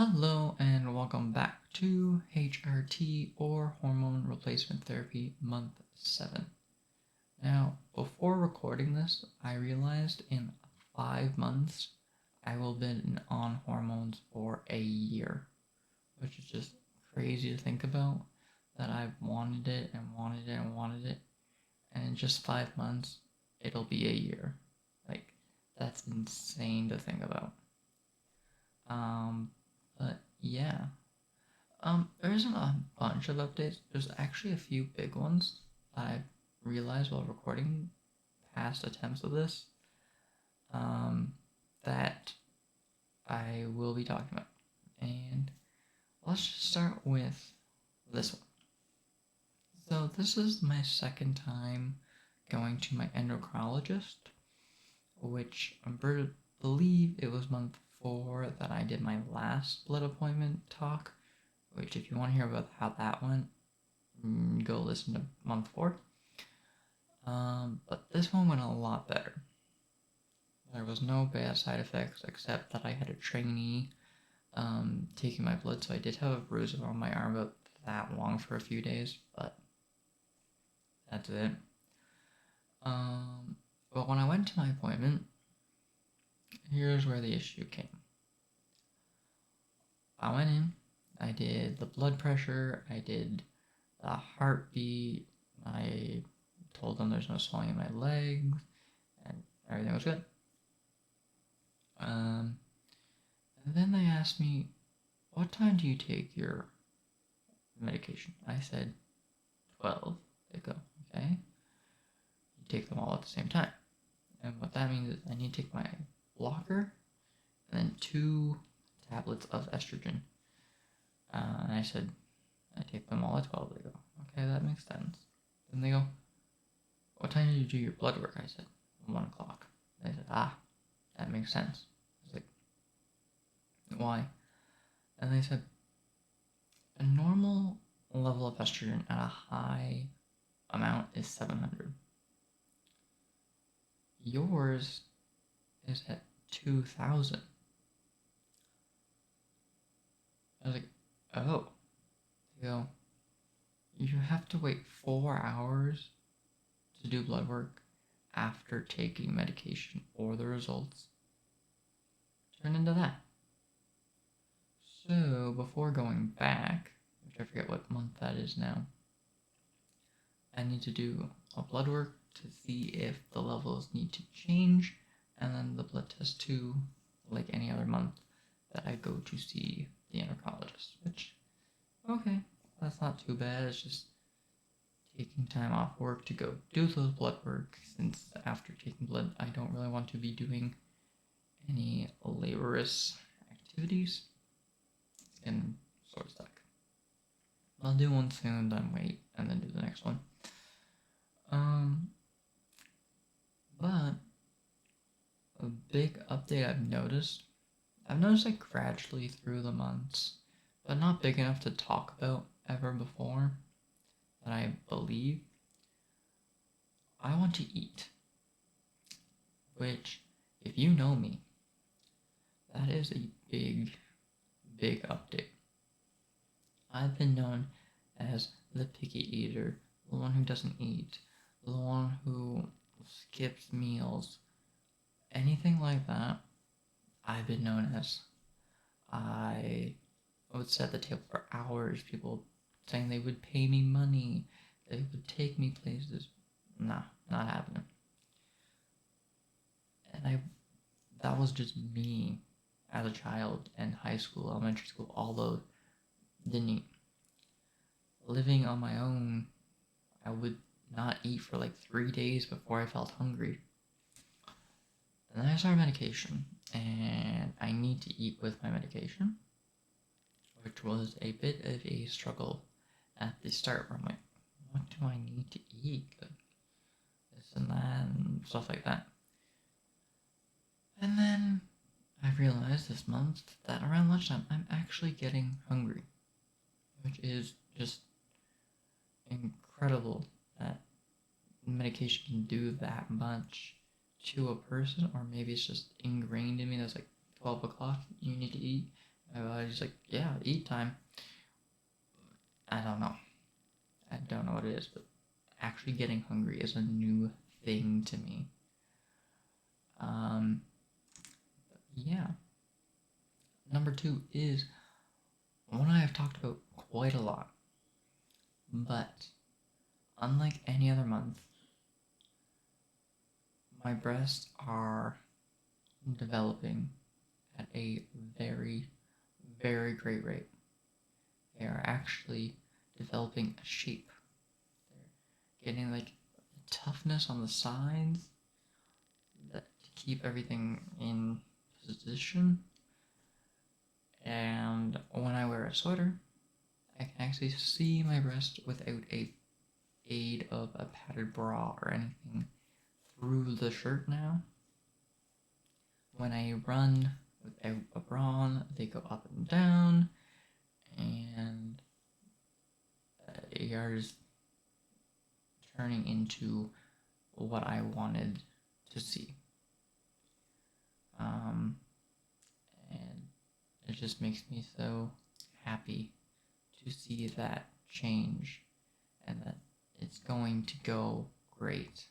Hello and welcome back to HRT or Hormone Replacement Therapy Month 7. Now, before recording this, I realized in 5 months I will have been on hormones for a year, which is just crazy to think about, that I've wanted it and wanted it and wanted it, and in just 5 months it'll be a year. Like, that's insane to think about. But yeah. There isn't a bunch of updates. There's actually a few big ones that I realized while recording past attempts of this, that I will be talking about. And let's just start with this one. So this is my second time going to my endocrinologist, which I believe it was month 4 that I did my last blood appointment talk, which if you want to hear about how that went, go listen to month 4. But this one went a lot better. There was no bad side effects except that I had a trainee taking my blood, so I did have a bruise on my arm about that long for a few days, but that's it. But when I went to my appointment, here's where the issue came. I went in, I did the blood pressure, I did the heartbeat, I told them there's no swelling in my legs, and everything was good. And then they asked me, what time do you take your medication? I said, 12. They go, okay. You take them all at the same time. And what that means is I need to take my blocker and then 2 tablets of estrogen. And I said, I take them all at 12. They go, okay, that makes sense. Then they go, what time did you do your blood work? I said, 1 o'clock. They said, that makes sense. I was like, why? And they said, a normal level of estrogen at a high amount is 700. Yours is at 2,000. I was like, oh. They go, you have to wait 4 hours to do blood work after taking medication, or the results turn into that. So before going back, which I forget what month that is now, I need to do a blood work to see if the levels need to change, and then the blood test too, like any other month that I go to see the endocrinologist, which, okay, that's not too bad. It's just taking time off work to go do those blood work, since after taking blood I don't really want to be doing any laborious activities. It's getting sort of stuck. I'll do one soon, then wait, and then do the next one. But a big update I've noticed like gradually through the months, but not big enough to talk about ever before, that I believe. I want to eat, which, if you know me, that is a big update. I've been known as the picky eater, the one who doesn't eat, the one who skips meals, anything like that. I've been known as. I would sit at the table for hours, people saying they would pay me money, they would take me places. Nah, not happening. And that was just me as a child in high school, elementary school, all those. Didn't eat. Living on my own, I would not eat for like 3 days before I felt hungry. And then I started medication, and I need to eat with my medication, which was a bit of a struggle at the start, where I'm like, what do I need to eat? Like, this and that, and stuff like that. And then I realized this month that around lunchtime, I'm actually getting hungry, which is just incredible that medication can do that much to a person, or maybe it's just ingrained in me. That's like 12 o'clock, you need to eat, My body's like, yeah, eat time. I don't know. I don't know what it is, but actually getting hungry is a new thing to me. Yeah. Number 2 is one I have talked about quite a lot, but unlike any other month, my breasts are developing at a very, very great rate. They are actually developing a shape. They're getting like toughness on the sides that to keep everything in position. And when I wear a sweater, I can actually see my breast without a aid of a padded bra or anything through the shirt now. When I run without a bra on, they go up and down, and they are just turning into what I wanted to see. And it just makes me so happy to see that change and that it's going to go great.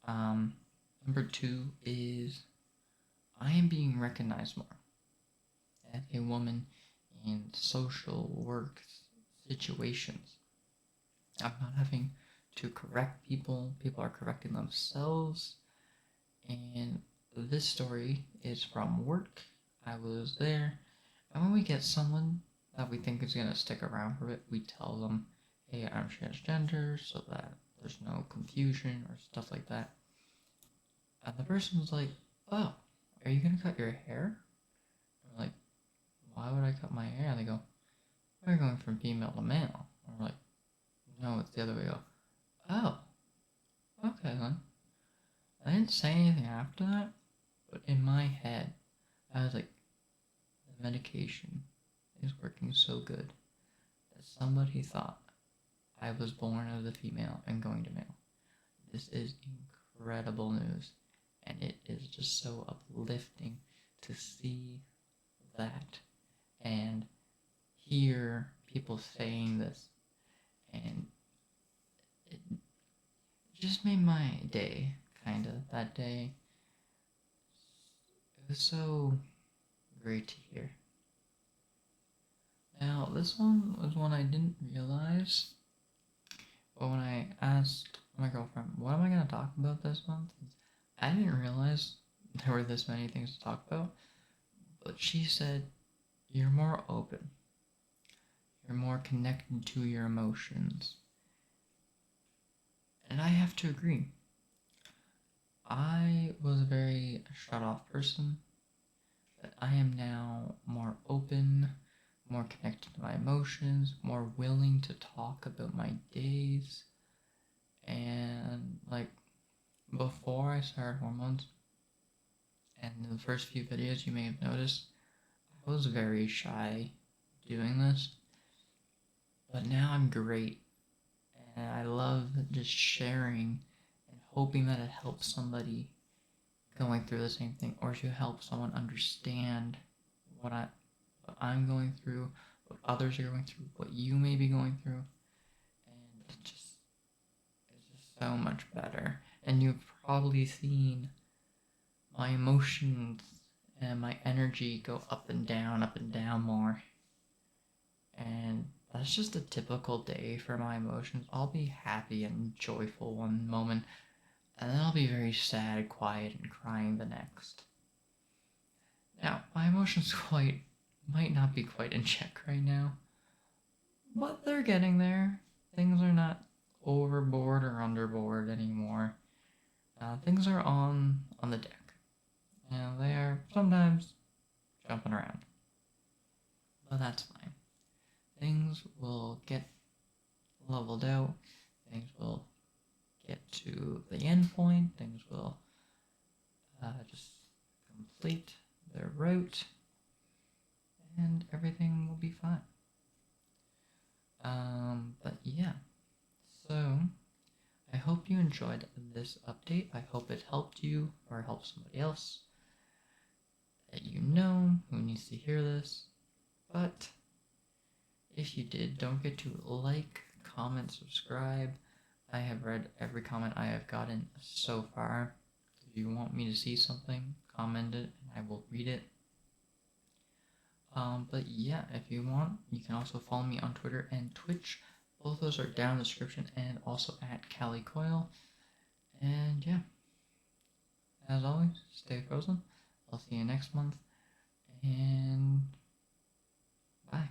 Number 2 is I am being recognized more as a woman in social work situations. I'm not having to correct people. People are correcting themselves. And this story is from work. I was there. And when we get someone that we think is going to stick around for it, we tell them, hey, I'm transgender, so that there's no confusion or stuff like that. And the person was like, oh, are you going to cut your hair? And we're like, why would I cut my hair? And they go, we're going from female to male. And we're like, no, it's the other way. We go, oh, okay then. I didn't say anything after that, but in my head, I was like, the medication is working so good that somebody thought I was born as a female and going to male. This is incredible news, and it is just so uplifting to see that and hear people saying this, and it just made my day, kinda, that day. It was so great to hear. Now, this one was one I didn't realize, but when I asked my girlfriend, what am I going to talk about this month? I didn't realize there were this many things to talk about, but she said, you're more open. You're more connected to your emotions. And I have to agree. I was a very shut off person, but I am now more open, more connected to my emotions, more willing to talk about my days. And like before I started hormones, and in the first few videos you may have noticed, I was very shy doing this. But now I'm great, and I love just sharing and hoping that it helps somebody going through the same thing, or to help someone understand what I'm going through, what others are going through, what you may be going through, and it's just so much better. And you've probably seen my emotions and my energy go up and down more. And that's just a typical day for my emotions. I'll be happy and joyful one moment, and then I'll be very sad, quiet, and crying the next. Now, my emotions might not be quite in check right now, but they're getting there. Things are not overboard or underboard anymore. Things are on the deck, and they are sometimes jumping around, but that's fine. Things will get leveled out. Things will get to the end point. Things will just complete their route, and everything will be fine. But yeah, so I hope you enjoyed this update. I hope it helped you or helped somebody else. that you know who needs to hear this. But if you did, don't forget to like, comment, subscribe. I have read every comment I have gotten so far. If you want me to see something, comment it and I will read it. But yeah, if you want, you can also follow me on Twitter and Twitch. Both those are down in the description, and also at Kally Coil. And yeah, as always, stay frozen. I'll see you next month, and bye.